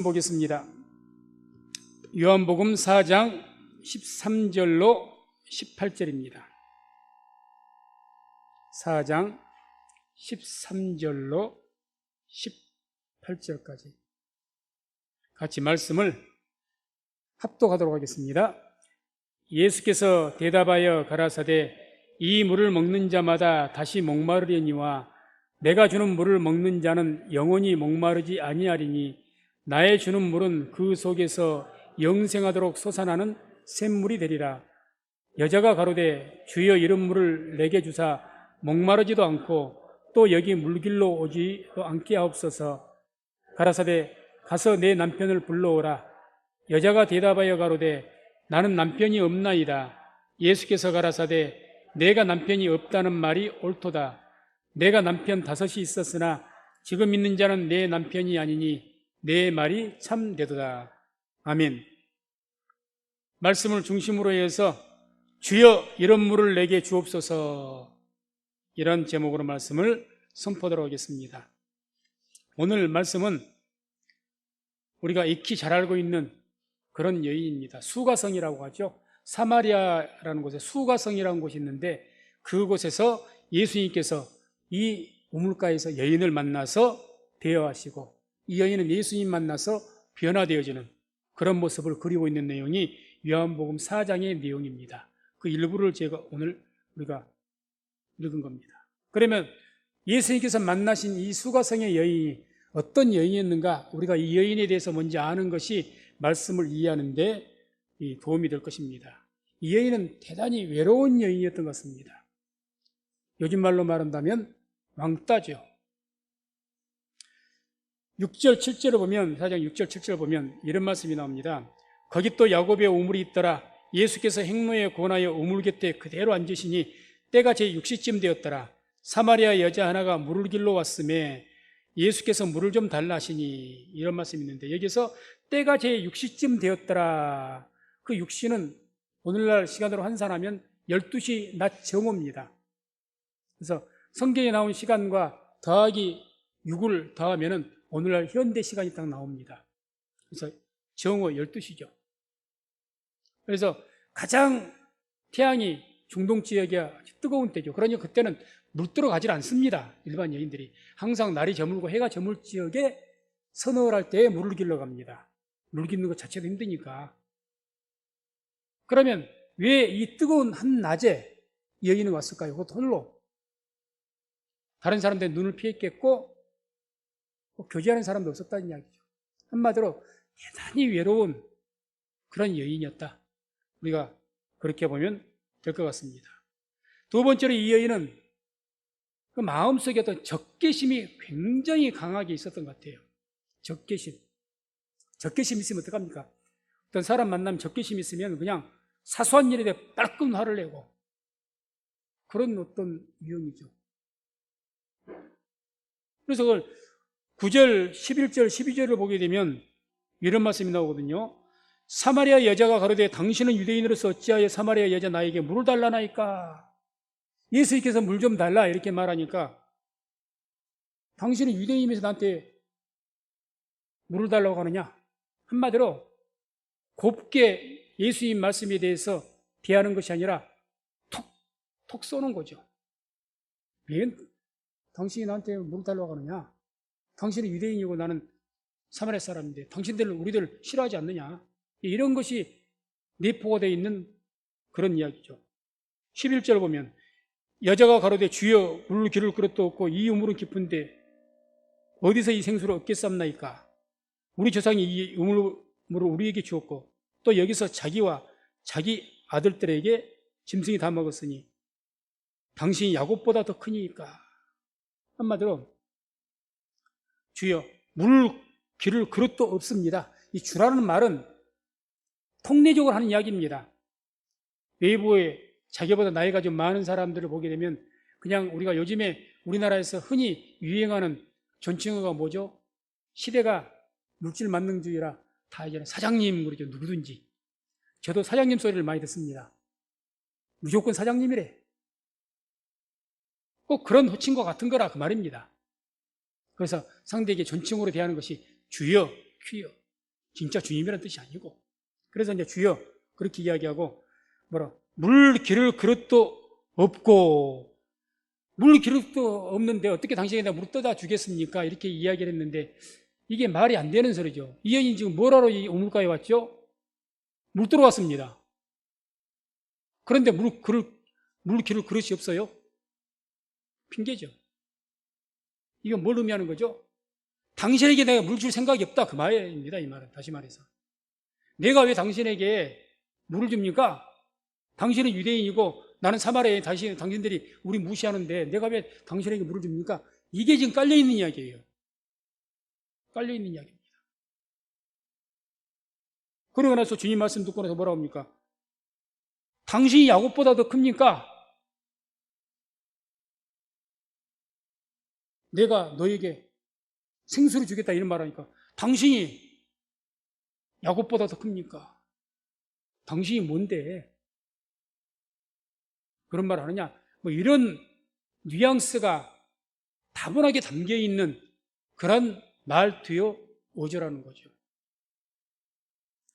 보겠습니다. 요한복음 4장 13절로 18절입니다. 4장 13절로 18절까지 같이 말씀을 합독하도록 하겠습니다. 예수께서 대답하여 가라사대 이 물을 먹는 자마다 다시 목마르려니와 내가 주는 물을 먹는 자는 영원히 목마르지 아니하리니 나의 주는 물은 그 속에서 영생하도록 솟아나는 샘물이 되리라. 여자가 가로되 주여 이런 물을 내게 주사 목마르지도 않고 또 여기 물길로 오지도 않게 하옵소서. 가라사대 가서 내 남편을 불러오라. 여자가 대답하여 가로되 나는 남편이 없나이다. 예수께서 가라사대 내가 남편이 없다는 말이 옳도다. 내가 남편 5이 있었으나 지금 있는 자는 내 남편이 아니니 내 말이 참되도다. 아멘. 말씀을 중심으로 해서 주여 이런 물을 내게 주옵소서, 이런 제목으로 말씀을 선포하도록 하겠습니다. 오늘 말씀은 우리가 익히 잘 알고 있는 그런 여인입니다. 수가성이라고 하죠. 사마리아라는 곳에 수가성이라는 곳이 있는데 그곳에서 예수님께서 이 우물가에서 여인을 만나서 대화하시고 이 여인은 예수님 만나서 변화되어지는 그런 모습을 그리고 있는 내용이 요한복음 4장의 내용입니다. 그 일부를 제가 오늘 우리가 읽은 겁니다. 그러면 예수님께서 만나신 이 수가성의 여인이 어떤 여인이었는가, 우리가 이 여인에 대해서 먼저 아는 것이 말씀을 이해하는 데 도움이 될 것입니다. 이 여인은 대단히 외로운 여인이었던 것 같습니다. 요즘 말로 말한다면 왕따죠. 6절, 7절을 보면, 4장 6절, 7절을 보면 이런 말씀이 나옵니다. 거기 또 야곱의 우물이 있더라. 예수께서 행로에 권하여 우물 곁에 그대로 앉으시니 때가 제6시쯤 되었더라. 사마리아 여자 하나가 물을 길러 왔음에 예수께서 물을 좀 달라 하시니, 이런 말씀이 있는데 여기서 때가 제6시쯤 되었더라. 그 6시는 오늘날 시간으로 환산하면 12시 낮 정오입니다. 그래서 성경에 나온 시간과 더하기 6을 더하면은 오늘날 현대 시간이 딱 나옵니다. 그래서 정오 12시죠. 그래서 가장 태양이 중동 지역이 뜨거운 때죠. 그러니 그때는 물 들어가질 않습니다. 일반 여인들이 항상 날이 저물고 해가 저물 지역에 서너할 때에 물을 길러 갑니다. 물 깃는 것 자체도 힘드니까. 그러면 왜 이 뜨거운 한낮에 여인은 왔을까요? 그것도 홀로. 다른 사람들의 눈을 피했겠고 교제하는 사람도 없었다는 이야기죠. 한마디로 대단히 외로운 그런 여인이었다. 우리가 그렇게 보면 될 것 같습니다. 두 번째로 이 여인은 그 마음속에 어떤 적개심이 굉장히 강하게 있었던 것 같아요. 적개심. 적개심 있으면 어떡합니까? 어떤 사람 만나면 적개심 있으면 그냥 사소한 일에 대해 빨끔 화를 내고 그런 어떤 유형이죠. 그래서 그걸 9절, 11절, 12절을 보게 되면 이런 말씀이 나오거든요. 사마리아 여자가 가로되 당신은 유대인으로서 어찌하여 사마리아 여자 나에게 물을 달라나이까? 예수님께서 물 좀 달라 이렇게 말하니까 당신은 유대인이면서 나한테 물을 달라고 하느냐? 한마디로 곱게 예수님 말씀에 대해서 대하는 것이 아니라 톡 쏘는 거죠. 왜 당신이 나한테 물을 달라고 하느냐? 당신은 유대인이고 나는 사마리아 사람인데 당신들은 우리들 싫어하지 않느냐? 이런 것이 내포가 되어 있는 그런 이야기죠. 11절 보면 여자가 가로되 주여 물 기를 그릇도 없고 이 우물은 깊은데 어디서 이 생수를 얻겠삼나이까? 우리 조상이 이 우물을 우리에게 주었고 또 여기서 자기와 자기 아들들에게 짐승이 다 먹었으니 당신이 야곱보다 더 크니까. 한마디로 주여 물 기를 그릇도 없습니다. 이 주라는 말은 통례적으로 하는 이야기입니다. 외부에 자기보다 나이가 좀 많은 사람들을 보게 되면 그냥 우리가 요즘에 우리나라에서 흔히 유행하는 존칭어가 뭐죠? 시대가 물질 만능주의라 다 이제는 사장님 그러죠. 누구든지. 저도 사장님 소리를 많이 듣습니다. 무조건 사장님이래. 꼭 그런 호칭과 같은 거라 그 말입니다. 그래서 상대에게 존칭으로 대하는 것이 주여, 퀴여. 진짜 주님이라는 뜻이 아니고. 그래서 이제 주여 그렇게 이야기하고 물 기를 그릇도 없고, 물 기름도 없는데 어떻게 당신에다 물 떠다 주겠습니까? 이렇게 이야기를 했는데 이게 말이 안 되는 소리죠. 이 여인이 지금 뭘 하러 이 우물가에 왔죠? 물 들어왔습니다. 그런데 물 기를 그릇이 없어요? 핑계죠. 이건 뭘 의미하는 거죠? 당신에게 내가 물 줄 생각이 없다, 그 말입니다. 이 말은. 다시 말해서 내가 왜 당신에게 물을 줍니까? 당신은 유대인이고 나는 사마리아인, 당신들이 우리 무시하는데 내가 왜 당신에게 물을 줍니까? 이게 지금 깔려있는 이야기예요. 깔려있는 이야기입니다. 그러고 나서 주님 말씀 듣고 나서 뭐라고 합니까? 당신이 야곱보다 더 큽니까? 내가 너에게 생수를 주겠다 이런 말하니까 당신이 야곱보다 더 큽니까? 당신이 뭔데 그런 말 하느냐? 뭐 이런 뉘앙스가 다분하게 담겨있는 그런 말투요 오조라는 거죠.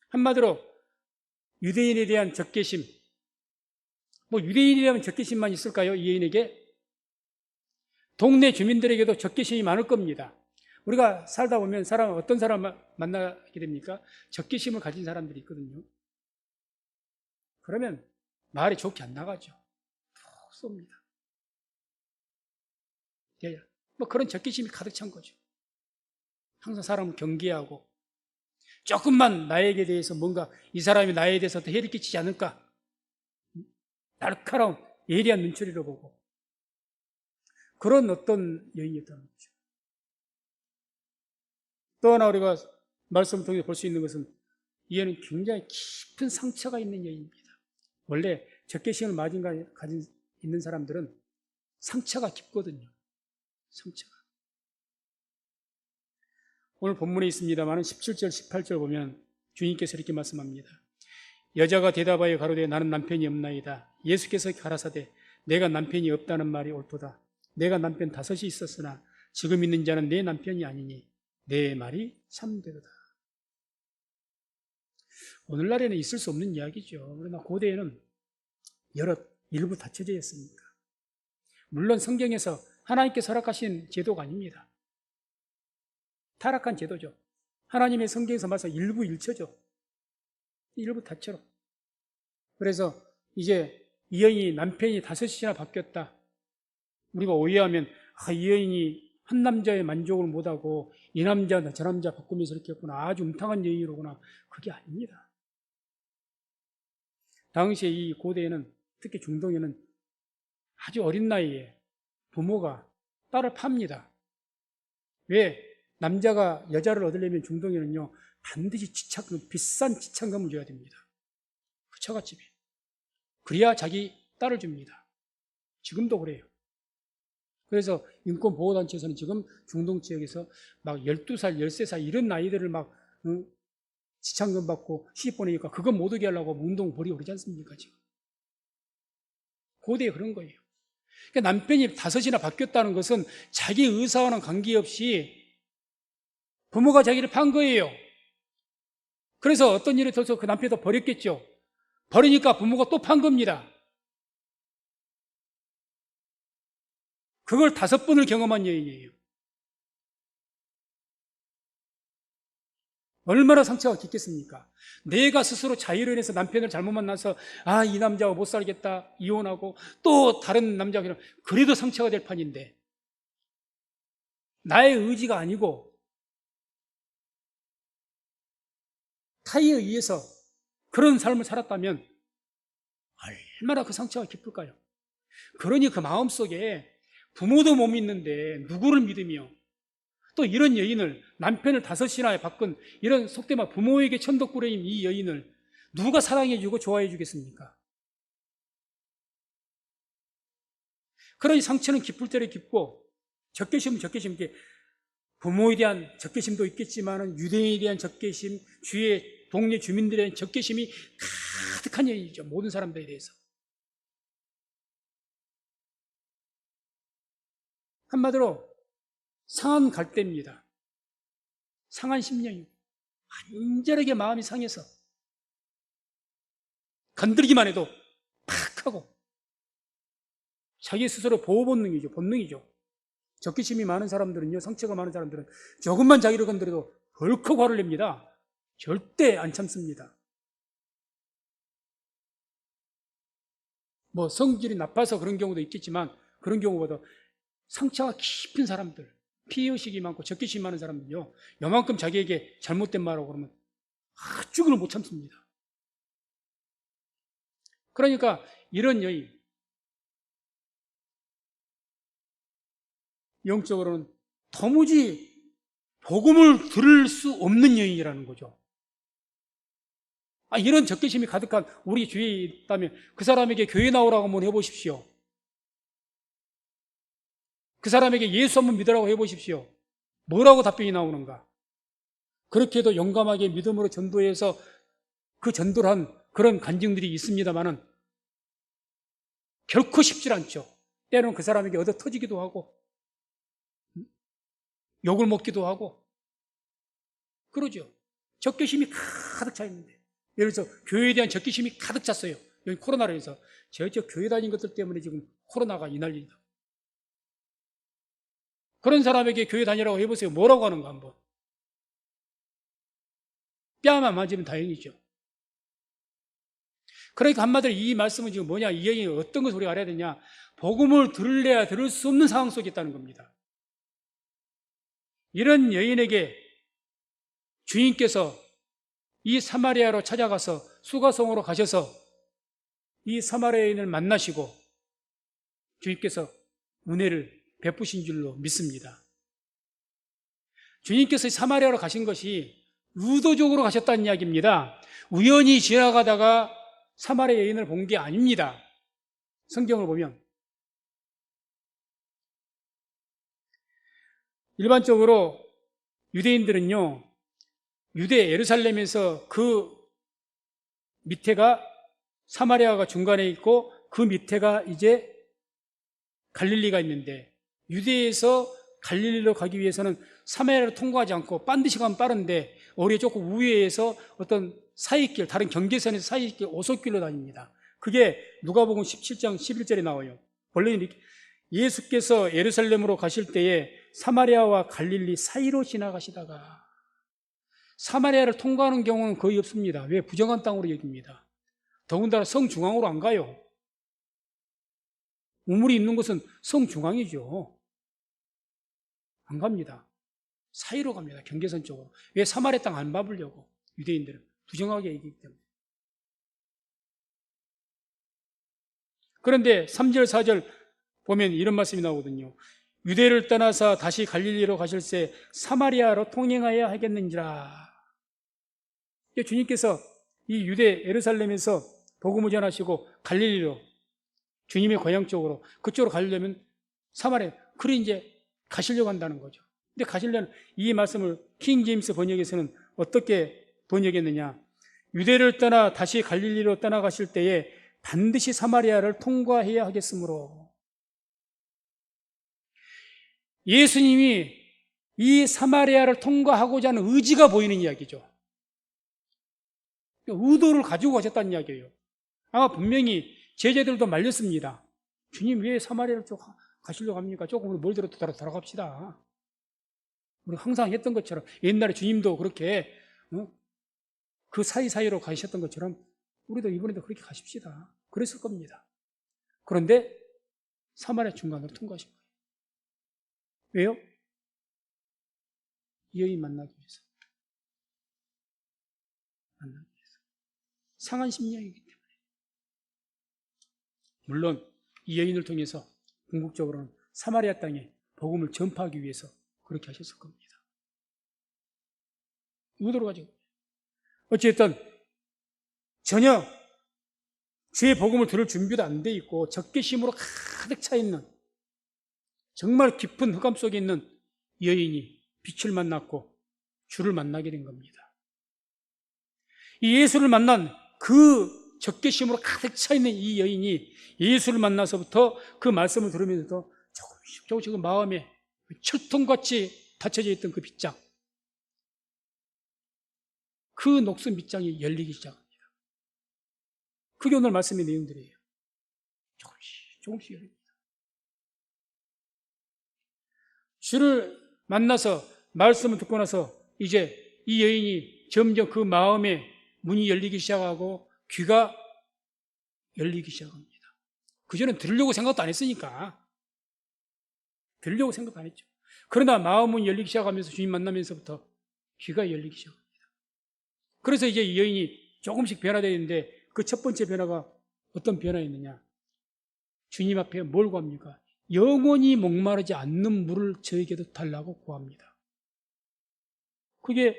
한마디로 유대인에 대한 적개심, 뭐 유대인이라면 적개심만 있을까요? 이 여인에게? 동네 주민들에게도 적개심이 많을 겁니다. 우리가 살다 보면 어떤 사람 만나게 됩니까? 적개심을 가진 사람들이 있거든요. 그러면 말이 좋게 안 나가죠. 툭 쏩니다. 뭐 그런 적개심이 가득 찬 거죠. 항상 사람을 경계하고 조금만 나에게 대해서 뭔가 이 사람이 나에 대해서 더 해를 끼치지 않을까? 날카로운 예리한 눈초리로 보고 그런 어떤 여인이었다는 거죠. 또 하나 우리가 말씀을 통해 볼 수 있는 것은 이 여인은 굉장히 깊은 상처가 있는 여인입니다. 원래 적개심을 가진 있는 사람들은 상처가 깊거든요. 상처가. 오늘 본문에 있습니다만 17절, 18절 보면 주님께서 이렇게 말씀합니다. 여자가 대답하여 가로되 나는 남편이 없나이다. 예수께서 가라사대 내가 남편이 없다는 말이 옳도다. 내가 남편 5이 있었으나 지금 있는 자는 내 남편이 아니니 내 말이 참되도다. 오늘날에는 있을 수 없는 이야기죠. 그러나 고대에는 일부 닫혀져 있습니까? 물론 성경에서 하나님께서 허락하신 제도가 아닙니다. 타락한 제도죠. 하나님의 성경에서 말씀 일부 일처죠. 일부 다처로. 그래서 이제 이 여인이 남편이 5이나 바뀌었다. 우리가 오해하면 이 여인이 한 남자의 만족을 못하고 이 남자 저 남자 바꾸면서 이렇게 했구나. 아주 음탕한 여인이로구나. 그게 아닙니다. 당시에 이 고대에는 특히 중동에는 아주 어린 나이에 부모가 딸을 팝니다. 왜? 남자가 여자를 얻으려면 중동에는요 반드시 비싼 지참금을 줘야 됩니다. 그 처갓집이. 그래야 자기 딸을 줍니다. 지금도 그래요. 그래서 인권보호단체에서는 지금 중동 지역에서 막 12살, 13살 이런 나이들을 막 지참금 받고 시집 보내니까 그거 못 오게 하려고 운동 벌이고 그러지 않습니까? 지금. 고대에 그런 거예요. 그러니까 남편이 5이나 바뀌었다는 것은 자기 의사와는 관계없이 부모가 자기를 판 거예요. 그래서 어떤 일이 터서 그 남편이 더 버렸겠죠. 버리니까 부모가 또 판 겁니다. 그걸 5번을 경험한 여인이에요. 얼마나 상처가 깊겠습니까? 내가 스스로 자유로 인해서 남편을 잘못 만나서 이 남자와 못 살겠다 이혼하고 또 다른 남자가 그래도 상처가 될 판인데 나의 의지가 아니고 타의에 의해서 그런 삶을 살았다면 얼마나 그 상처가 깊을까요? 그러니 그 마음속에 부모도 못 믿는데 누구를 믿으며 또 이런 여인을 남편을 5이나 바꾼 이런 속된 말 부모에게 천덕꾸러인 이 여인을 누가 사랑해주고 좋아해주겠습니까? 그러니 상처는 깊을 대로 깊고 적개심은 적개심, 부모에 대한 적개심도 있겠지만 유대인에 대한 적개심, 주위의 동네 주민들에 대한 적개심이 가득한 여인이죠. 모든 사람들에 대해서. 한마디로 상한 갈대입니다. 상한 심령이고 완전하게 마음이 상해서 건드리기만 해도 팍 하고 자기 스스로 보호 본능이죠. 적개심이 많은 사람들은요, 상처가 많은 사람들은 조금만 자기를 건드려도 덜컥 화를 냅니다. 절대 안 참습니다. 뭐 성질이 나빠서 그런 경우도 있겠지만 그런 경우보다 상처가 깊은 사람들, 피해의식이 많고 적개심이 많은 사람들은요, 요만큼 자기에게 잘못된 말하고 그러면 죽을 못 참습니다. 그러니까 이런 여인, 영적으로는 도무지 복음을 들을 수 없는 여인이라는 거죠. 이런 적개심이 가득한 우리 주위에 있다면 그 사람에게 교회 나오라고 한번 해보십시오. 그 사람에게 예수 한번 믿으라고 해보십시오. 뭐라고 답변이 나오는가? 그렇게 해도 용감하게 믿음으로 전도해서 그 전도를 한 그런 간증들이 있습니다만은 결코 쉽지 않죠. 때로는 그 사람에게 얻어 터지기도 하고 욕을 먹기도 하고 그러죠. 적개심이 가득 차 있는데, 예를 들어서 교회에 대한 적개심이 가득 찼어요. 여기 코로나로 해서 저 교회 다닌 것들 때문에 지금 코로나가 이 난리다. 그런 사람에게 교회 다니라고 해보세요. 뭐라고 하는가 한번. 뺨만 맞으면 다행이죠. 그러니까 한마디로 이 말씀은 지금 뭐냐, 이 여인이 어떤 것을 우리가 알아야 되냐, 복음을 들을래야 들을 수 없는 상황 속에 있다는 겁니다. 이런 여인에게 주인께서 이 사마리아로 찾아가서 수가성으로 가셔서 이 사마리아인을 만나시고 주님께서 은혜를 베푸신 줄로 믿습니다. 주님께서 사마리아로 가신 것이 의도적으로 가셨다는 이야기입니다. 우연히 지나가다가 사마리아 여인을 본 게 아닙니다. 성경을 보면 일반적으로 유대인들은요, 유대 예루살렘에서 그 밑에가 사마리아가 중간에 있고 그 밑에가 이제 갈릴리가 있는데, 유대에서 갈릴리로 가기 위해서는 사마리아를 통과하지 않고 반드시 가면 빠른데 오히려 조금 우회해서 어떤 사이길, 다른 경계선에서 사이길, 오솔길로 다닙니다. 그게 누가복음 17장 11절에 나와요. 원래는 이렇게 예수께서 예루살렘으로 가실 때에 사마리아와 갈릴리 사이로 지나가시다가, 사마리아를 통과하는 경우는 거의 없습니다. 왜? 부정한 땅으로 여깁니다. 더군다나 성 중앙으로 안 가요. 우물이 있는 곳은 성 중앙이죠. 안 갑니다. 사이로 갑니다. 경계선 쪽으로. 왜? 사마리아 땅 안 밟으려고. 유대인들은 부정하게 얘기하기 때문에. 그런데 3절 4절 보면 이런 말씀이 나오거든요. 유대를 떠나서 다시 갈릴리로 가실새 사마리아로 통행하여야 하겠는지라. 주님께서 이 유대 예루살렘에서 복음을 전하시고 갈릴리로, 주님의 고향 쪽으로, 그쪽으로 가려면 사마리아, 그래 이제 가시려고 한다는 거죠. 근데 가시려는 이 말씀을 킹 제임스 번역에서는 어떻게 번역했느냐? 유대를 떠나 다시 갈릴리로 떠나가실 때에 반드시 사마리아를 통과해야 하겠으므로, 예수님이 이 사마리아를 통과하고자 하는 의지가 보이는 이야기죠. 의도를 가지고 가셨다는 이야기예요. 아마 분명히 제자들도 말렸습니다. 주님, 왜 사마리아를 쪽 가시려고 합니까? 조금 멀더라도 돌아갑시다. 우리 항상 했던 것처럼, 옛날에 주님도 그렇게 그 사이사이로 가셨던 것처럼 우리도 이번에도 그렇게 가십시다. 그랬을 겁니다. 그런데 사마리아 중간으로 통과하신 거예요. 왜요? 이 여인 만나기 위해서. 만나기 위해서. 상한 심령이기 때문에. 물론 이 여인을 통해서 궁극적으로는 사마리아 땅에 복음을 전파하기 위해서 그렇게 하셨을 겁니다. 의도로 가지고. 어쨌든 전혀 제 복음을 들을 준비도 안 돼 있고 적개심으로 가득 차 있는, 정말 깊은 흑암 속에 있는 여인이 빛을 만났고 주를 만나게 된 겁니다. 이 예수를 만난 그 적개심으로 가득 차 있는 이 여인이 예수를 만나서부터 그 말씀을 들으면서도 조금씩 마음에 철통같이 닫혀져 있던 그 빗장, 그 녹슨 밑장이 열리기 시작합니다. 그게 오늘 말씀의 내용들이에요. 조금씩 열립니다. 주를 만나서 말씀을 듣고 나서 이제 이 여인이 점점 그 마음의 문이 열리기 시작하고 귀가 열리기 시작합니다. 그전엔 들으려고 생각도 안 했으니까. 들으려고 생각 안 했죠. 그러나 마음은 열리기 시작하면서 주님 만나면서부터 귀가 열리기 시작합니다. 그래서 이제 이 여인이 조금씩 변화되는데 그 첫 번째 변화가 어떤 변화였느냐? 주님 앞에 뭘 구합니까? 영원히 목마르지 않는 물을 저에게도 달라고 구합니다. 그게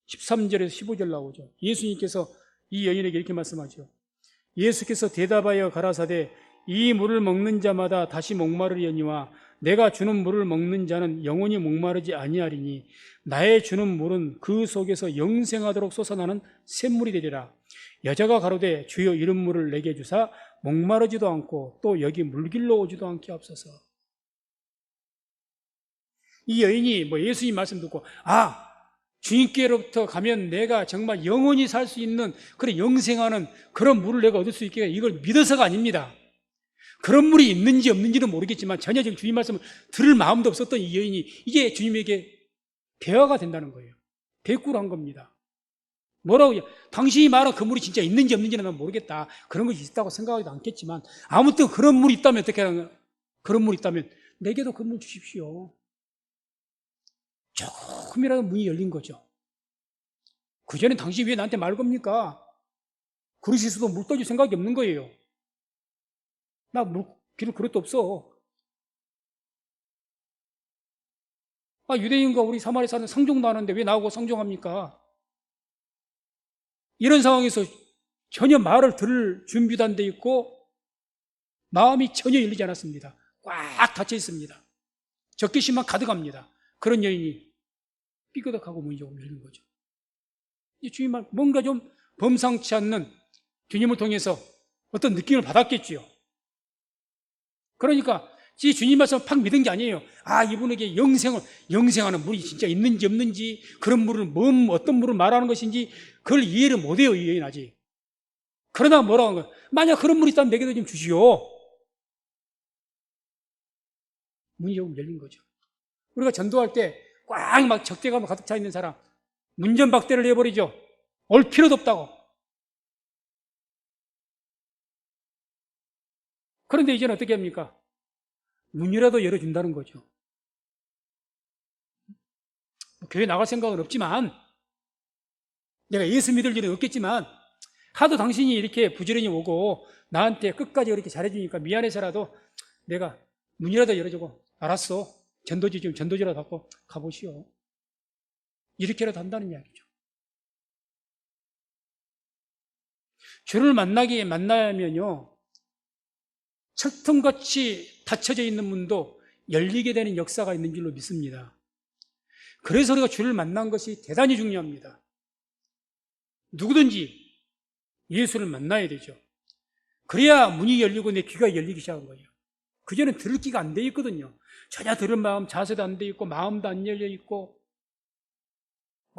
13절에서 15절 나오죠. 예수님께서 이 여인에게 이렇게 말씀하죠. 예수께서 대답하여 가라사대 이 물을 먹는 자마다 다시 목마르려니와 내가 주는 물을 먹는 자는 영원히 목마르지 아니하리니 나의 주는 물은 그 속에서 영생하도록 솟아나는 샘물이 되리라. 여자가 가로되 주여 이런 물을 내게 주사 목마르지도 않고 또 여기 물길로 오지도 않게 하옵소서. 이 여인이 예수님 말씀 듣고 주님께로부터 가면 내가 정말 영원히 살 수 있는 그런 영생하는 그런 물을 내가 얻을 수 있게 이걸 믿어서가 아닙니다. 그런 물이 있는지 없는지는 모르겠지만 전혀 지금 주님 말씀을 들을 마음도 없었던 이 여인이 이게 주님에게 대화가 된다는 거예요. 대꾸를 한 겁니다. 뭐라고? 당신이 말한 그 물이 진짜 있는지 없는지는 난 모르겠다. 그런 것이 있다고 생각하지도 않겠지만 아무튼 그런 물이 있다면 어떻게 하는 거야? 그런 물이 있다면 내게도 그 물 주십시오. 조금이라도 문이 열린 거죠. 그전엔 당신이 왜 나한테 말 겁니까? 그러실 수도 물 떠줄 생각이 없는 거예요. 나 물 기를 그릇도 없어. 유대인과 우리 사마리아 사는 상종도 하는데 왜 나하고 상종합니까? 이런 상황에서 전혀 말을 들을 준비도 안 돼 있고 마음이 전혀 열리지 않았습니다. 꽉 닫혀 있습니다. 적개심만 가득합니다. 그런 여인이 삐그덕하고 문이 조금 열린 거죠. 주님 말 뭔가 좀 범상치 않는 주님을 통해서 어떤 느낌을 받았겠지요. 그러니까 주님 말씀을 팍 믿은 게 아니에요. 이분에게 영생하는 물이 진짜 있는지 없는지 그런 물을 어떤 물을 말하는 것인지 그걸 이해를 못해요. 이 여인 아직. 그러다 뭐라고 하는 거예요? 만약 그런 물이 있다면 내게도 좀 주시오. 문이 조금 열린 거죠. 우리가 전도할 때 꽉 막 적대감으로 가득 차 있는 사람 문전박대를 해버리죠. 올 필요도 없다고. 그런데 이제는 어떻게 합니까? 문이라도 열어준다는 거죠. 교회 나갈 생각은 없지만 내가 예수 믿을 일은 없겠지만 하도 당신이 이렇게 부지런히 오고 나한테 끝까지 그렇게 잘해주니까 미안해서라도 내가 문이라도 열어주고 알았어. 전도지라도 갖고 가보시오. 이렇게라도 한다는 이야기죠. 주를 만나면요 철통같이 닫혀져 있는 문도 열리게 되는 역사가 있는 줄로 믿습니다. 그래서 우리가 주를 만난 것이 대단히 중요합니다. 누구든지 예수를 만나야 되죠. 그래야 문이 열리고 내 귀가 열리기 시작한 거예요. 그전엔 들을 귀가 안 돼 있거든요. 전혀 들을 마음, 자세도 안 돼 있고 마음도 안 열려 있고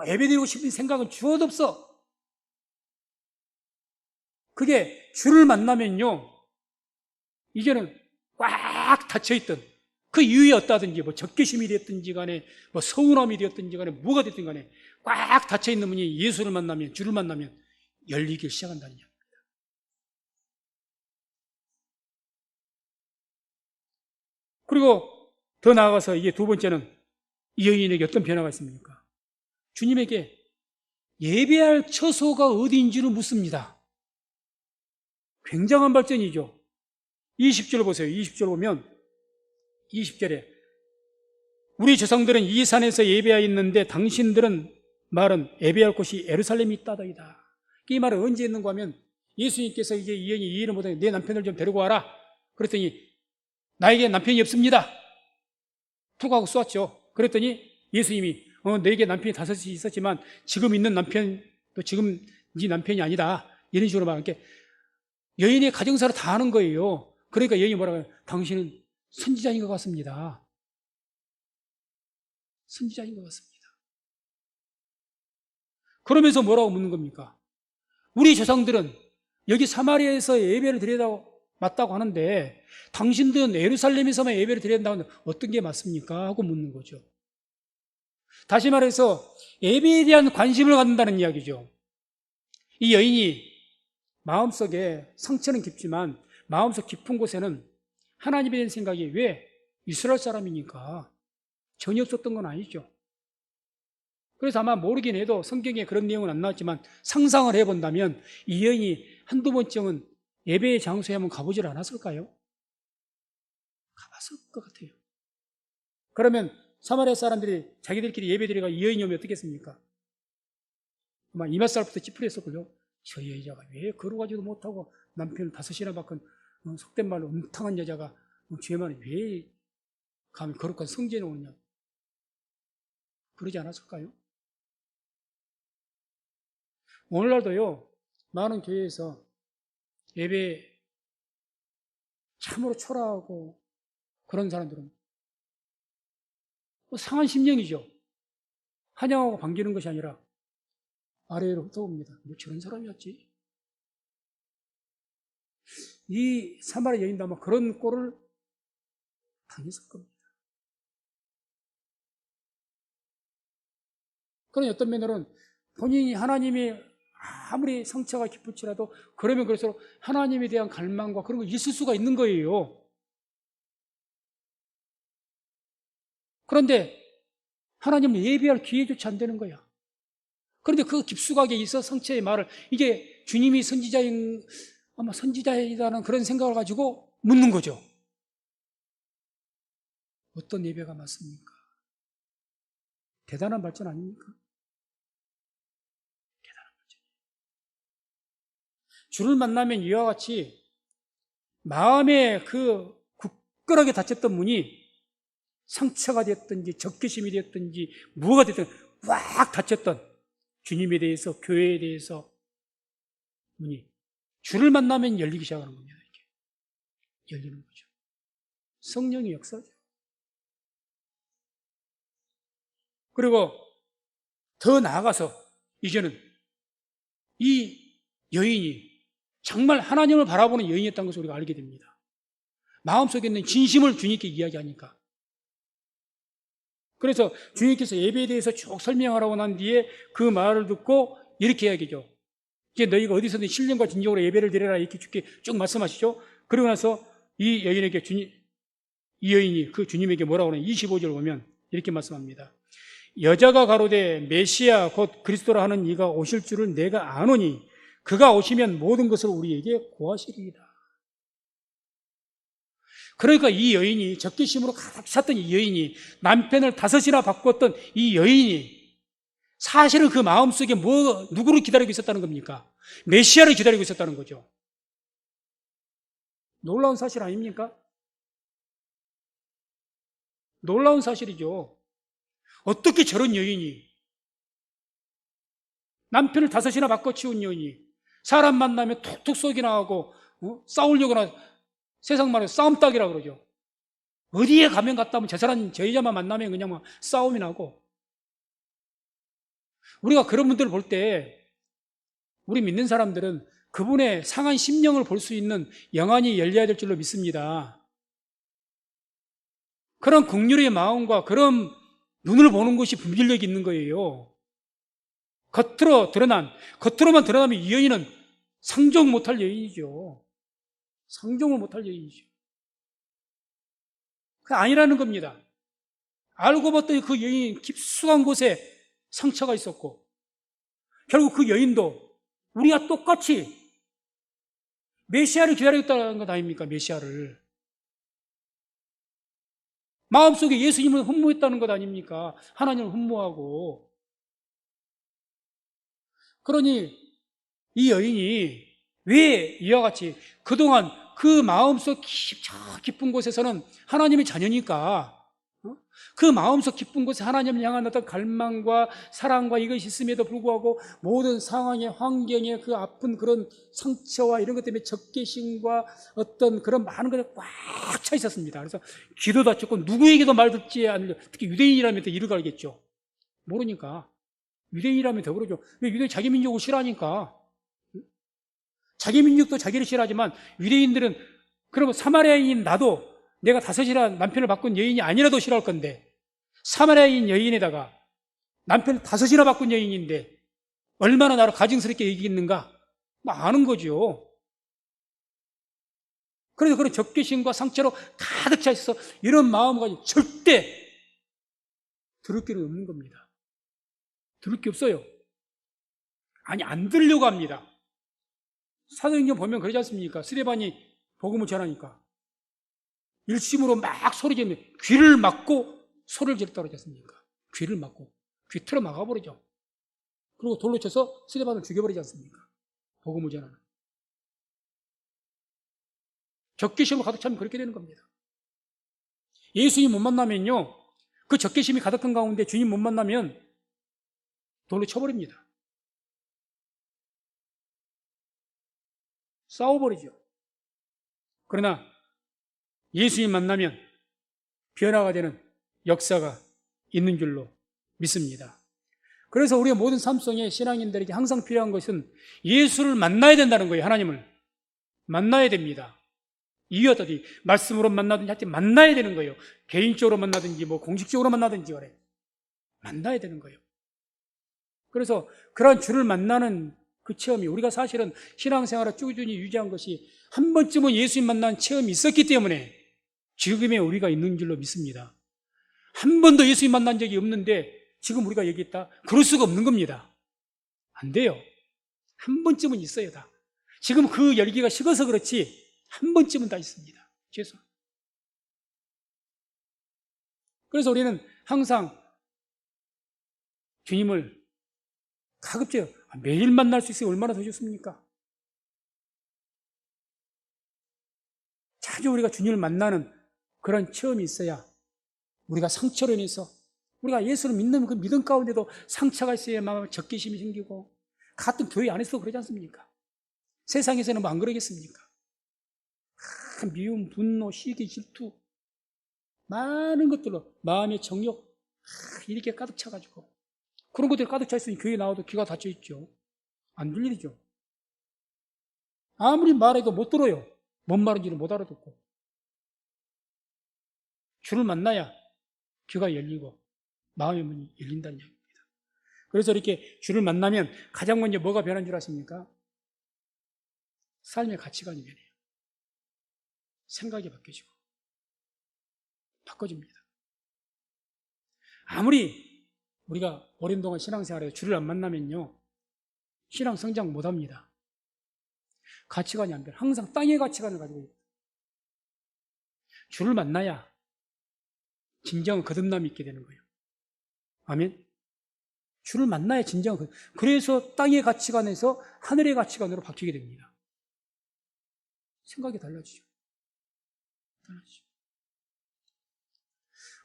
예배드리고 싶은 생각은 주어도 없어. 그게 주를 만나면요 이제는 꽉 닫혀있던 그 이유에 어떠하든지 적개심이 되었든지 간에 서운함이 되었든지 간에 뭐가 됐든 간에 꽉 닫혀있는 문이 예수를 만나면 주를 만나면 열리기 시작한다는 얘기입니다. 그리고 더 나아가서 이게 두 번째는 이 여인에게 어떤 변화가 있습니까? 주님에게 예배할 처소가 어디인지를 묻습니다. 굉장한 발전이죠. 20절 보세요. 20절 보면 20절에 우리 조상들은 이 산에서 예배하였는데 당신들은 말은 예배할 곳이 예루살렘이 있다더이다. 이 말은 언제 했는가 하면 예수님께서 이제 이 여인이 이해를 못하니 내 남편을 좀 데리고 와라. 그랬더니 나에게 남편이 없습니다. 툭 하고 쏘았죠. 그랬더니 예수님이 너에게 남편이 5이 있었지만 지금 있는 남편도 지금 네 남편이 아니다. 이런 식으로 말하니까 여인의 가정사를 다 하는 거예요. 그러니까 여인이 뭐라고 해요? 당신은 선지자인 것 같습니다. 선지자인 것 같습니다. 그러면서 뭐라고 묻는 겁니까? 우리 조상들은 여기 사마리아에서 예배를 드리다고 맞다고 하는데 당신들은 예루살렘에서만 예배를 드려야 된다고 하는데 어떤 게 맞습니까? 하고 묻는 거죠. 다시 말해서 예배에 대한 관심을 갖는다는 이야기죠. 이 여인이 마음속에 상처는 깊지만 마음속 깊은 곳에는 하나님에 대한 생각이 왜 이스라엘 사람이니까 전혀 없었던 건 아니죠. 그래서 아마 모르긴 해도 성경에 그런 내용은 안 나왔지만 상상을 해본다면 이 여인이 한두 번쯤은 예배의 장소에 한번 가보질 않았을까요? 가봤을 것 같아요. 그러면 사마리아 사람들이 자기들끼리 예배드리가 이 여인이 오면 어떻겠습니까? 아마 이맛살부터 찌푸렸을걸요. 저 여자가 왜 걸어가지도 못하고 남편을 5이나 바꾼 속된 말로 음탕한 여자가 죄만에 왜 감히 거룩한 성전에 오느냐. 그러지 않았을까요? 오늘날도요, 많은 교회에서 예배 참으로 초라하고 그런 사람들은 상한 심령이죠. 환영하고 반기는 것이 아니라 아래로 흩어옵니다. 뭐 저런 사람이었지? 이 사마리아 여인도 아마 그런 꼴을 당했을 겁니다. 그런 어떤 면으로는 본인이 하나님이 아무리 상처가 깊을지라도 그러면 그럴수록 하나님에 대한 갈망과 그런 거 있을 수가 있는 거예요. 그런데 하나님은 예배할 기회조차 안 되는 거야. 그런데 그 깊숙하게 있어 상처의 말을 이게 주님이 아마 선지자이다는 그런 생각을 가지고 묻는 거죠. 어떤 예배가 맞습니까? 대단한 발전 아닙니까? 대단한 발전. 주를 만나면 이와 같이 마음에 그 굳건하게 닫혔던 문이 상처가 됐든지 적개심이 됐든지 무엇가 됐든 꽉 닫혔던 주님에 대해서 교회에 대해서 문이 주를 만나면 열리기 시작하는 겁니다. 이렇게 열리는 거죠. 성령의 역사죠. 그리고 더 나아가서 이제는 이 여인이 정말 하나님을 바라보는 여인이었다는 것을 우리가 알게 됩니다. 마음속에 있는 진심을 주님께 이야기하니까. 그래서 주님께서 예배에 대해서 쭉 설명하라고 난 뒤에 그 말을 듣고 이렇게 이야기죠. 이제 너희가 어디서든 신령과 진정으로 예배를 드려라 이렇게 주께 쭉 말씀하시죠. 그러고 나서 이 여인에게 이 여인이 그 주님에게 뭐라고 하냐 25절 보면 이렇게 말씀합니다. 여자가 가로되 메시아 곧 그리스도라 하는 이가 오실 줄을 내가 아노니 그가 오시면 모든 것을 우리에게 고하시리이다. 그러니까 이 여인이 적개심으로 가득 찼던 이 여인이 남편을 5이나 바꿨던 이 여인이 사실은 그 마음속에 누구를 기다리고 있었다는 겁니까? 메시아를 기다리고 있었다는 거죠. 놀라운 사실 아닙니까? 놀라운 사실이죠. 어떻게 저런 여인이 남편을 5이나 바꿔치운 여인이 사람 만나면 톡톡 쏘기 나가고 싸우려거나 세상 말로 싸움닭이라고 그러죠. 어디에 가면 갔다 하면 저 여자만 만나면 그냥 막 싸움이 나고 우리가 그런 분들을 볼 때 우리 믿는 사람들은 그분의 상한 심령을 볼 수 있는 영안이 열려야 될 줄로 믿습니다. 그런 긍휼의 마음과 그런 눈을 보는 것이 분별력이 있는 거예요. 겉으로만 드러나면 이 여인은 상종 못할 여인이죠. 상종을 못할 여인이죠. 그게 아니라는 겁니다. 알고 봤더니 그 여인 깊숙한 곳에 상처가 있었고 결국 그 여인도 우리가 똑같이 메시아를 기다렸다는 것 아닙니까? 메시아를. 마음속에 예수님을 흠모했다는 것 아닙니까? 하나님을 흠모하고. 그러니 이 여인이 왜 이와 같이 그동안 그 마음속 깊은 곳에서는 하나님의 자녀니까 그 마음속 깊은 곳에 하나님을 향한 어떤 갈망과 사랑과 이것이 있음에도 불구하고 모든 상황의 환경에 그 아픈 그런 상처와 이런 것 때문에 적개심과 어떤 그런 많은 것들이 꽉 차 있었습니다. 그래서 귀도 다쳤고 누구에게도 말 듣지 않으려 특히 유대인이라면 더 이를 갈겠죠. 모르니까 유대인이라면 더 그러죠. 왜 유대인 자기 민족을 싫어하니까. 자기 민족도 자기를 싫어하지만 유대인들은 그러면 사마리아인 나도 내가 다섯이나 남편을 바꾼 여인이 아니라도 싫어할 건데 사마리아인 여인에다가 남편을 다섯이나 바꾼 여인인데 얼마나 나를 가증스럽게 여기겠는가? 뭐 아는 거죠. 그래서 그런 적개심과 상처로 가득 차 있어서 이런 마음을 가지고 절대 들을 길은 없는 겁니다. 들을 게 없어요. 아니, 안 들으려고 합니다. 사도행전 보면 그러지 않습니까? 스데반이 복음을 전하니까 일심으로 막 소리 지르면 귀를 막고 소리를 지르다고 그러지 않습니까? 귀를 막고 귀 틀어 막아버리죠. 그리고 돌로 쳐서 스데반을 죽여버리지 않습니까? 복음을 전하는. 적개심으로 가득 차면 그렇게 되는 겁니다. 예수님 못 만나면요, 그 적개심이 가득한 가운데 주님 못 만나면 돌로 쳐버립니다. 싸워버리죠. 그러나 예수님 만나면 변화가 되는 역사가 있는 줄로 믿습니다. 그래서 우리의 모든 삶 속에 신앙인들에게 항상 필요한 것은 예수를 만나야 된다는 거예요. 하나님을 만나야 됩니다. 이유 어떠지? 말씀으로 만나든지 하여튼 만나야 되는 거예요. 개인적으로 만나든지 뭐 공식적으로 만나든지 그래. 만나야 되는 거예요. 그래서 그런 주를 만나는 그 체험이 우리가 사실은 신앙생활을 꾸준히 유지한 것이 한 번쯤은 예수님 만난 체험이 있었기 때문에 지금의 우리가 있는 줄로 믿습니다. 한 번도 예수님 만난 적이 없는데 지금 우리가 여기 있다? 그럴 수가 없는 겁니다. 안 돼요. 한 번쯤은 있어야 다. 지금 그 열기가 식어서 그렇지 한 번쯤은 다 있습니다. 죄송합니다. 그래서 우리는 항상 주님을 가급적 매일 만날 수 있으면 얼마나 더 좋습니까? 자주 우리가 주님을 만나는 그런 체험이 있어야 우리가 상처로 인해서 우리가 예수를 믿는 그 믿음 가운데도 상처가 있어야 마음에 적개심이 생기고 같은 교회 안에서 그러지 않습니까? 세상에서는 뭐 안 그러겠습니까? 미움, 분노, 시기, 질투 많은 것들로 마음의 정욕 이렇게 가득 차가지고 그런 것들이 가득 차 있으니 교회에 나와도 귀가 닫혀 있죠. 안 들리죠. 아무리 말해도 못 들어요. 뭔 말인지를 못 알아듣고. 주를 만나야 귀가 열리고 마음의 문이 열린다는 얘기입니다. 그래서 이렇게 주를 만나면 가장 먼저 뭐가 변한 줄 아십니까? 삶의 가치관이 변해요. 생각이 바꿔집니다. 아무리 우리가 오랜 동안 신앙생활에서 주를 안 만나면요, 신앙 성장 못 합니다. 가치관이 안 변해. 항상 땅의 가치관을 가지고 있다. 주를 만나야 진정한 거듭남이 있게 되는 거예요. 아멘? 주를 만나야 진정한 그래서 땅의 가치관에서 하늘의 가치관으로 바뀌게 됩니다. 생각이 달라지죠.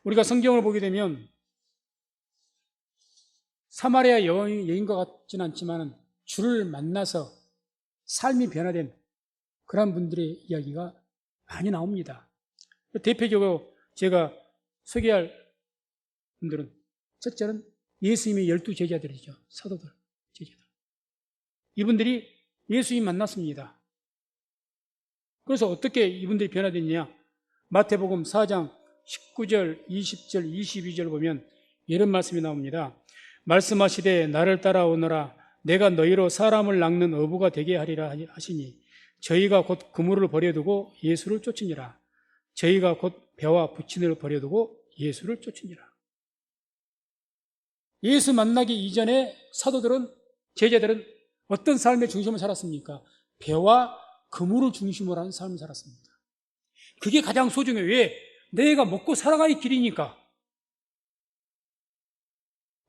우리가 성경을 보게 되면 사마리아 여인과 같지는 않지만 주를 만나서 삶이 변화된 그런 분들의 이야기가 많이 나옵니다. 대표적으로 제가 소개할 분들은 첫째는 예수님의 12 제자들이죠. 사도들, 제자들. 이분들이 예수님 만났습니다. 그래서 어떻게 이분들이 변화됐냐? 마태복음 4장 19절, 20절, 22절 보면 이런 말씀이 나옵니다. 말씀하시되 나를 따라오너라 내가 너희로 사람을 낚는 어부가 되게 하리라 하시니 저희가 곧 그물을 버려두고 예수를 쫓으니라. 저희가 곧 배와 부친을 버려두고 예수를 쫓으니라. 예수 만나기 이전에 사도들은, 제자들은 어떤 삶의 중심을 살았습니까? 배와 그물을 중심으로 하는 삶을 살았습니다. 그게 가장 소중해요. 왜? 내가 먹고 살아갈 길이니까.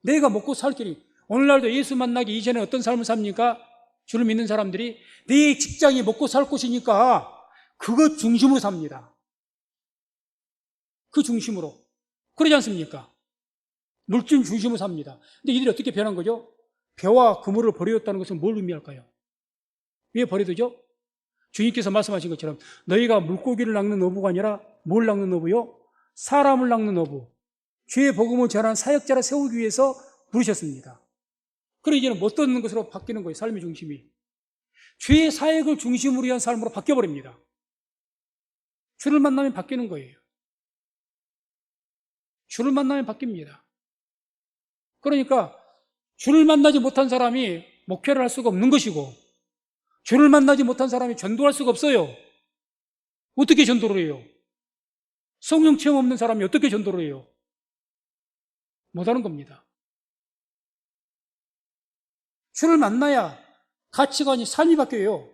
내가 먹고 살 길이. 오늘날도 예수 만나기 이전에 어떤 삶을 삽니까? 주를 믿는 사람들이 내 직장이 먹고 살 곳이니까 그것 중심으로 삽니다. 그 중심으로. 그러지 않습니까? 물질 중심으로 삽니다. 근데 이들이 어떻게 변한 거죠? 배와 그물을 버렸다는 것은 뭘 의미할까요? 왜 버려두죠? 주님께서 말씀하신 것처럼 너희가 물고기를 낚는 어부가 아니라 뭘 낚는 어부요? 사람을 낚는 어부. 주의 복음을 전하는 사역자를 세우기 위해서 부르셨습니다. 그래 이제는 못되는 것으로 바뀌는 거예요. 삶의 중심이. 죄의 사역을 중심으로 한 삶으로 바뀌어버립니다. 주를 만나면 바뀌는 거예요. 주를 만나면 바뀝니다. 그러니까 주를 만나지 못한 사람이 목회를 할 수가 없는 것이고, 주를 만나지 못한 사람이 전도할 수가 없어요. 어떻게 전도를 해요? 성령 체험 없는 사람이 어떻게 전도를 해요? 못하는 겁니다. 주를 만나야 가치관이, 삶이 바뀌어요.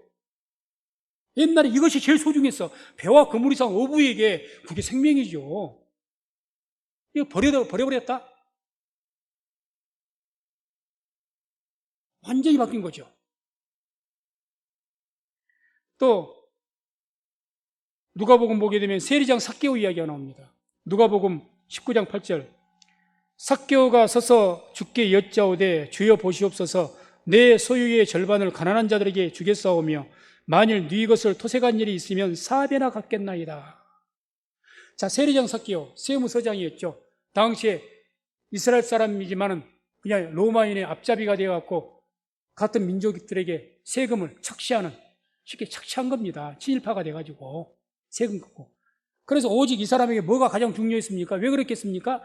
옛날에 이것이 제일 소중했어. 배와 그물 이상 어부에게 그게 생명이죠. 이거 버려버렸다? 완전히 바뀐 거죠. 또 누가복음 보게 되면 세리장 삭개오 이야기가 나옵니다. 누가복음 19장 8절. 삭개오가 서서 주께 여짜오되 주여 보시옵소서, 내 소유의 절반을 가난한 자들에게 주겠사오며 만일 네 것을 토색한 일이 있으면 4배나 갚겠나이다. 자, 세리장 삭개오 세무서장이었죠. 당시에 이스라엘 사람이지만은 그냥 로마인의 앞잡이가 되어갖고 같은 민족들에게 세금을 착취하는, 쉽게 착취한 겁니다. 친일파가 돼가지고 세금 걷고. 그래서 오직 이 사람에게 뭐가 가장 중요했습니까? 왜 그랬겠습니까?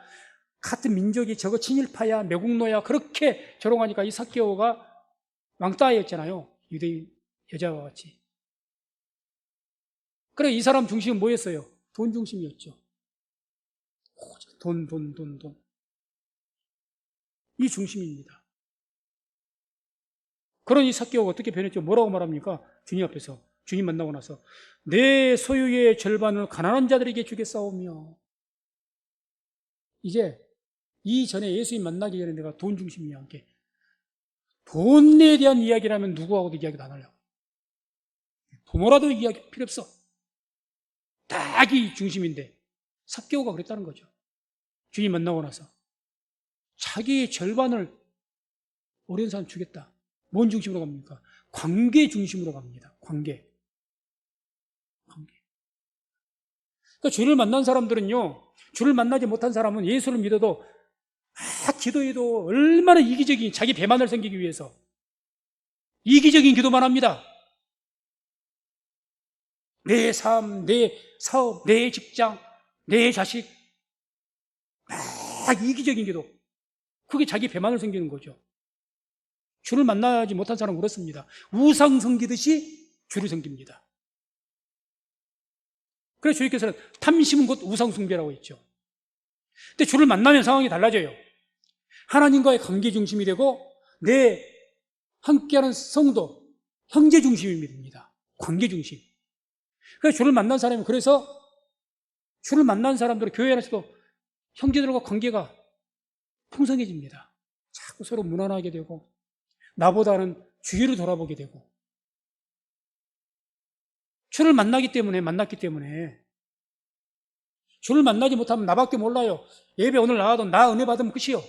같은 민족이 저거 친일파야, 매국노야, 그렇게 조롱하니까 이 삭개오가 왕따였잖아요. 유대인 여자와 같이. 그래 이 사람 중심은 뭐였어요? 돈 중심이었죠. 돈. 이 중심입니다. 그러니 삭개오가 어떻게 변했죠? 뭐라고 말합니까? 주님 앞에서, 주님 만나고 나서 내 소유의 절반을 가난한 자들에게 주겠사오며. 이제 이전에 예수님 만나기 전에 내가 돈 중심이야. 함께 돈에 대한 이야기라면 누구하고도 이야기도 안 하려고. 부모라도 이야기 필요 없어. 딱이 중심인데 삭개오가 그랬다는 거죠. 주님 만나고 나서 자기의 절반을 어려운 사람 주겠다. 뭔 중심으로 갑니까? 관계 중심으로 갑니다. 관계. 그러니까 주를 만난 사람들은요, 주를 만나지 못한 사람은 예수를 믿어도 기도해도 얼마나 이기적인, 자기 배만을 섬기기 위해서 이기적인 기도만 합니다. 내 삶, 내 사업, 내 직장, 내 자식, 막 이기적인 기도. 그게 자기 배만을 섬기는 거죠. 주를 만나지 못한 사람은 그렇습니다. 우상 섬기듯이 주를 섬깁니다. 그래서 주님께서는 탐심은 곧 우상 숭배라고 했죠. 근데 주를 만나면 상황이 달라져요. 하나님과의 관계 중심이 되고 내 함께하는 성도, 형제 중심이 됩니다. 관계 중심. 그래서 주를 만난 사람이, 그래서 주를 만난 사람들은 교회 안에서도 형제들과 관계가 풍성해집니다. 자꾸 서로 무난하게 되고 나보다는 주위를 돌아보게 되고, 주를 만났기 때문에 주를 만나지 못하면 나밖에 몰라요. 예배 오늘 나와도 나 은혜 받으면 끝이요.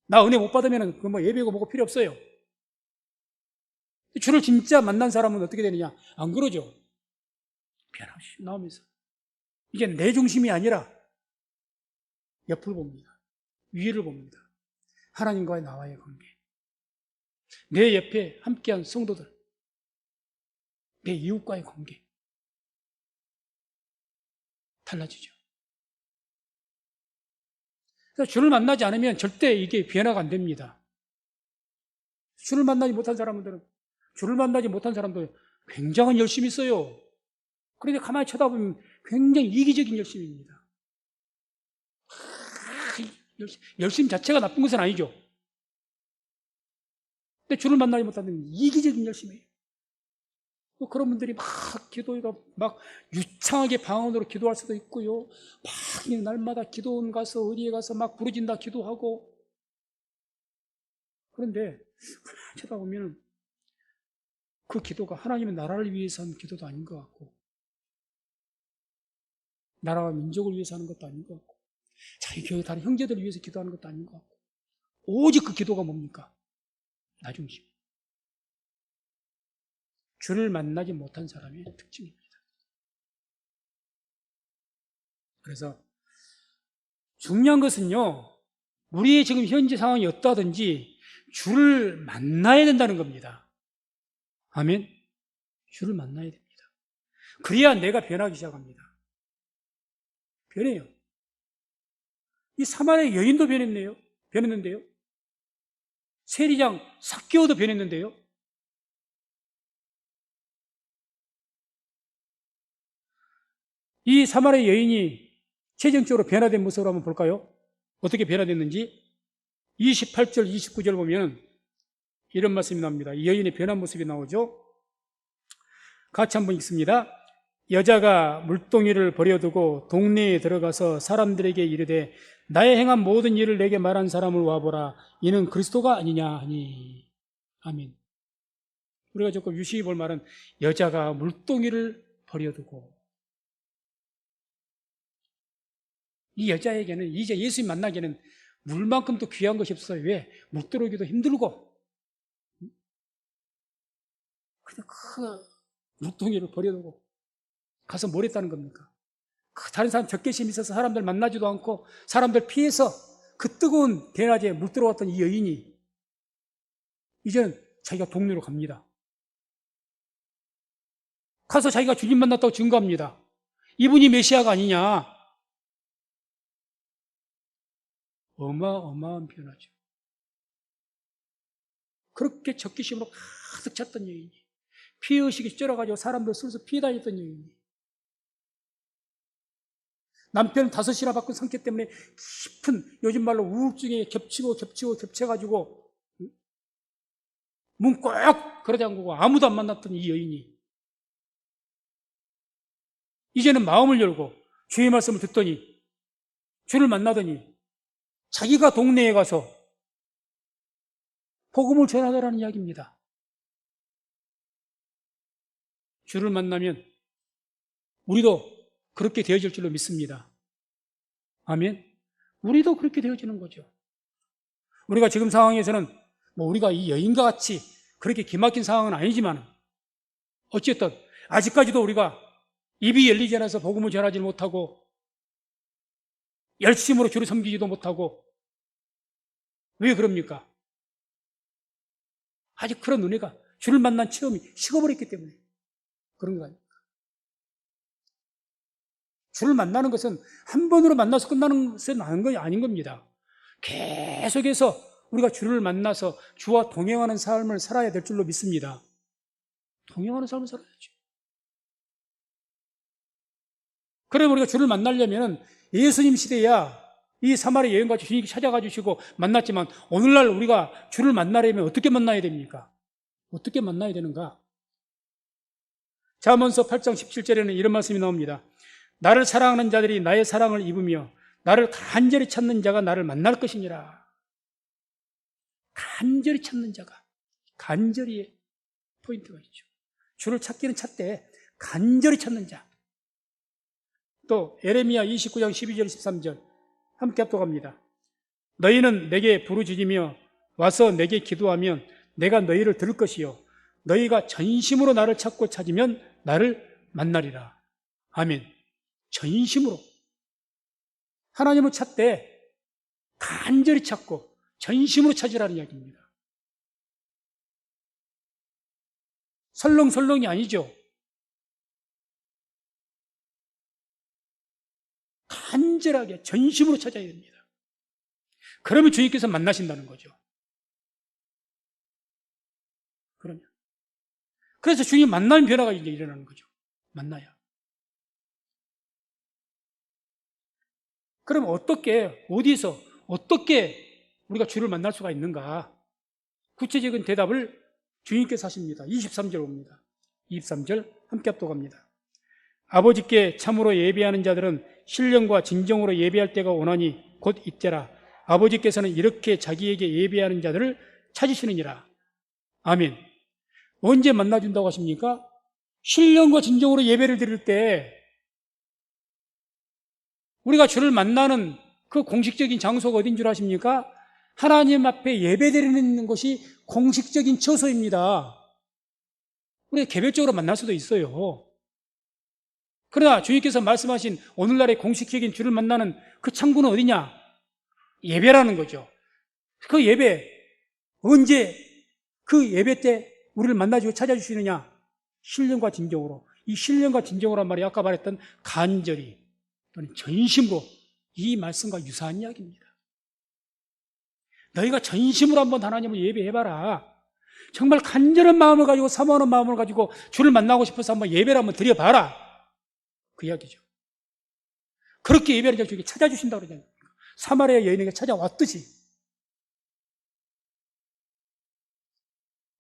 나 은혜 못 받으면 그 예배고 뭐고 필요 없어요. 주를 진짜 만난 사람은 어떻게 되느냐? 안 그러죠. 변함없이 나오면서 이게 내 중심이 아니라 옆을 봅니다. 위를 봅니다. 하나님과의 나와의 관계. 내 옆에 함께한 성도들, 내 이웃과의 관계 달라지죠. 그래서 주를 만나지 않으면 절대 이게 변화가 안 됩니다. 주를 만나지 못한 사람들은 굉장한 열심이 있어요. 그런데 가만히 쳐다보면 굉장히 이기적인 열심입니다. 열심 자체가 나쁜 것은 아니죠. 근데 주를 만나지 못하는 이기적인 열심이에요. 그런 분들이 막 기도해가 막 유창하게 방언으로 기도할 수도 있고요. 막 날마다 기도원 가서 어디에 가서 막 부르진다 기도하고. 그런데 쳐다보면 그 기도가 하나님의 나라를 위해서 하는 기도도 아닌 것 같고, 나라와 민족을 위해서 하는 것도 아닌 것 같고, 자기 교회 다른 형제들을 위해서 기도하는 것도 아닌 것 같고, 오직 그 기도가 뭡니까? 나 중심. 주를 만나지 못한 사람의 특징입니다. 그래서 중요한 것은요, 우리의 지금 현재 상황이 어떠하든지 주를 만나야 된다는 겁니다. 아멘. 주를 만나야 됩니다. 그래야 내가 변하기 시작합니다. 변해요. 이 사마리아 여인도 변했는데요. 세리장 삭개오도 변했는데요. 이 사마리아 여인이 최종적으로 변화된 모습을 한번 볼까요? 어떻게 변화됐는지 28절, 29절 보면 이런 말씀이 나옵니다. 이 여인의 변한 모습이 나오죠. 같이 한번 읽습니다. 여자가 물동이를 버려두고 동네에 들어가서 사람들에게 이르되 나의 행한 모든 일을 내게 말한 사람을 와보라. 이는 그리스도가 아니냐 하니. 아멘. 우리가 조금 유심히 볼 말은 여자가 물동이를 버려두고, 이 여자에게는 이제 예수님 만나기에는 물만큼 도 귀한 것이 없어요. 왜? 물 들어오기도 힘들고. 근데 그 물동이를 버려두고 가서 뭘 했다는 겁니까? 다른 사람 적개심이 있어서 사람들 만나지도 않고 사람들 피해서 그 뜨거운 대낮에 물 들어왔던 이 여인이 이제는 자기가 동네로 갑니다. 가서 자기가 주님 만났다고 증거합니다. 이분이 메시아가 아니냐. 어마어마한 변화죠. 그렇게 적개심으로 가득 찼던 여인이, 피의식이 쩔어가지고 사람들 술서 피해 다녔던 여인이, 남편 5이나 바꾼 상태 때문에 깊은, 요즘 말로 우울증에 겹쳐가지고 문 꼭 걸어 잠그고 아무도 안 만났던 이 여인이 이제는 마음을 열고 주의 말씀을 듣더니, 주를 만나더니 자기가 동네에 가서 복음을 전하더라는 이야기입니다. 주를 만나면 우리도 그렇게 되어질 줄로 믿습니다. 아멘. 우리도 그렇게 되어지는 거죠. 우리가 지금 상황에서는 우리가 이 여인과 같이 그렇게 기막힌 상황은 아니지만 어쨌든 아직까지도 우리가 입이 열리지 않아서 복음을 전하지 못하고 열심으로 주를 섬기지도 못하고, 왜 그럽니까? 아직 그런 은혜가, 주를 만난 체험이 식어버렸기 때문에 그런 거 아닙니까? 주를 만나는 것은 한 번으로 만나서 끝나는 것은 아닌 겁니다. 계속해서 우리가 주를 만나서 주와 동행하는 삶을 살아야 될 줄로 믿습니다. 동행하는 삶을 살아야죠. 그래서 우리가 주를 만나려면 예수님 시대야 이 사마리아 여인같이 주님이 찾아가 주시고 만났지만, 오늘날 우리가 주를 만나려면 어떻게 만나야 됩니까? 어떻게 만나야 되는가? 잠언서 8장 17절에는 이런 말씀이 나옵니다. 나를 사랑하는 자들이 나의 사랑을 입으며 나를 간절히 찾는 자가 나를 만날 것이니라. 간절히 찾는 자가, 간절히의 포인트가 있죠. 주를 찾기는 찾되 간절히 찾는 자. 또 에레미야 29장 12절 13절 함께 합독합니다. 너희는 내게 부르짖으며 와서 내게 기도하면 내가 너희를 들을 것이요 너희가 전심으로 나를 찾고 찾으면 나를 만나리라. 아멘. 전심으로 하나님을 찾되 간절히 찾고 전심으로 찾으라는 이야기입니다. 설렁설렁이 아니죠. 간절하게 전심으로 찾아야 됩니다. 그러면 주님께서 만나신다는 거죠. 그러면. 그래서 주님 만나는 변화가 이제 일어나는 거죠. 만나야. 그럼 어떻게, 어디서, 어떻게 우리가 주를 만날 수가 있는가? 구체적인 대답을 주님께서 하십니다. 23절 봅니다. 23절 함께 합독합니다. 아버지께 참으로 예배하는 자들은 신령과 진정으로 예배할 때가 오나니 곧 이때라. 아버지께서는 이렇게 자기에게 예배하는 자들을 찾으시느니라. 아멘. 언제 만나준다고 하십니까? 신령과 진정으로 예배를 드릴 때, 우리가 주를 만나는 그 공식적인 장소가 어딘 줄 아십니까? 하나님 앞에 예배드리는 것이 공식적인 처소입니다. 우리가 개별적으로 만날 수도 있어요. 그러나 주님께서 말씀하신 오늘날의 공식적인 주를 만나는 그 창구는 어디냐? 예배라는 거죠. 그 예배, 언제 그 예배 때 우리를 만나주고 찾아주시느냐? 신령과 진정으로. 이 신령과 진정으로 한 말이 아까 말했던 간절히 또는 전심으로, 이 말씀과 유사한 이야기입니다. 너희가 전심으로 한번 하나님을 예배해봐라. 정말 간절한 마음을 가지고, 사모하는 마음을 가지고 주를 만나고 싶어서 한번 예배를 한번 드려봐라. 그 이야기죠. 그렇게 예배를 주께 찾아주신다고 그러잖아요. 사마리아 여인에게 찾아왔듯이.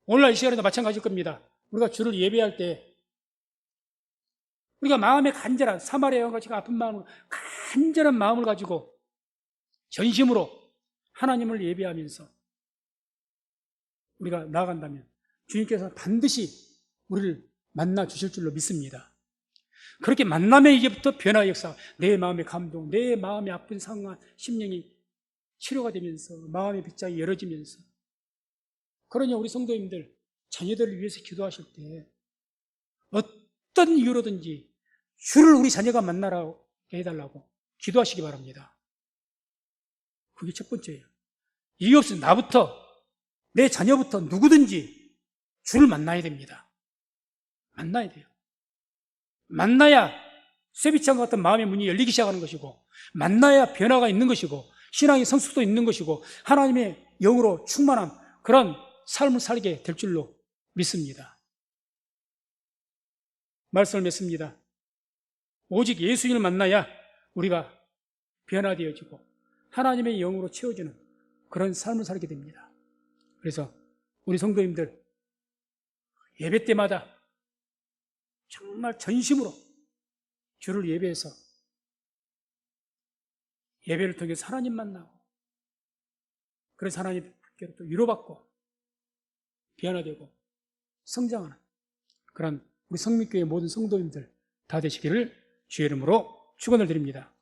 오늘날 이 시간에도 마찬가지일 겁니다. 우리가 주를 예배할 때 우리가 마음에 간절한, 사마리아 여인과 같이 아픈 마음을, 간절한 마음을 가지고 전심으로 하나님을 예배하면서 우리가 나아간다면 주님께서 반드시 우리를 만나 주실 줄로 믿습니다. 그렇게 만나면 이제부터 변화의 역사, 내 마음의 감동, 내 마음의 아픈 상한 심령이 치료가 되면서 마음의 빗장이 열어지면서, 그러니 우리 성도님들 자녀들을 위해서 기도하실 때 어떤 이유로든지 주를 우리 자녀가 만나라고 해달라고 기도하시기 바랍니다. 그게 첫 번째예요. 이유 없이 나부터, 내 자녀부터 누구든지 주를 만나야 됩니다. 만나야 돼요. 만나야 쇠비창 같은 마음의 문이 열리기 시작하는 것이고, 만나야 변화가 있는 것이고, 신앙의 성숙도 있는 것이고, 하나님의 영으로 충만한 그런 삶을 살게 될 줄로 믿습니다. 말씀을 맺습니다. 오직 예수님을 만나야 우리가 변화되어지고 하나님의 영으로 채워지는 그런 삶을 살게 됩니다. 그래서 우리 성도님들 예배 때마다 정말 전심으로 주를 예배해서 예배를 통해서 하나님 만나고, 그래서 하나님께로부터 위로받고 변화되고 성장하는 그런 우리 성민교회 모든 성도님들 다 되시기를 주의 이름으로 축원을 드립니다.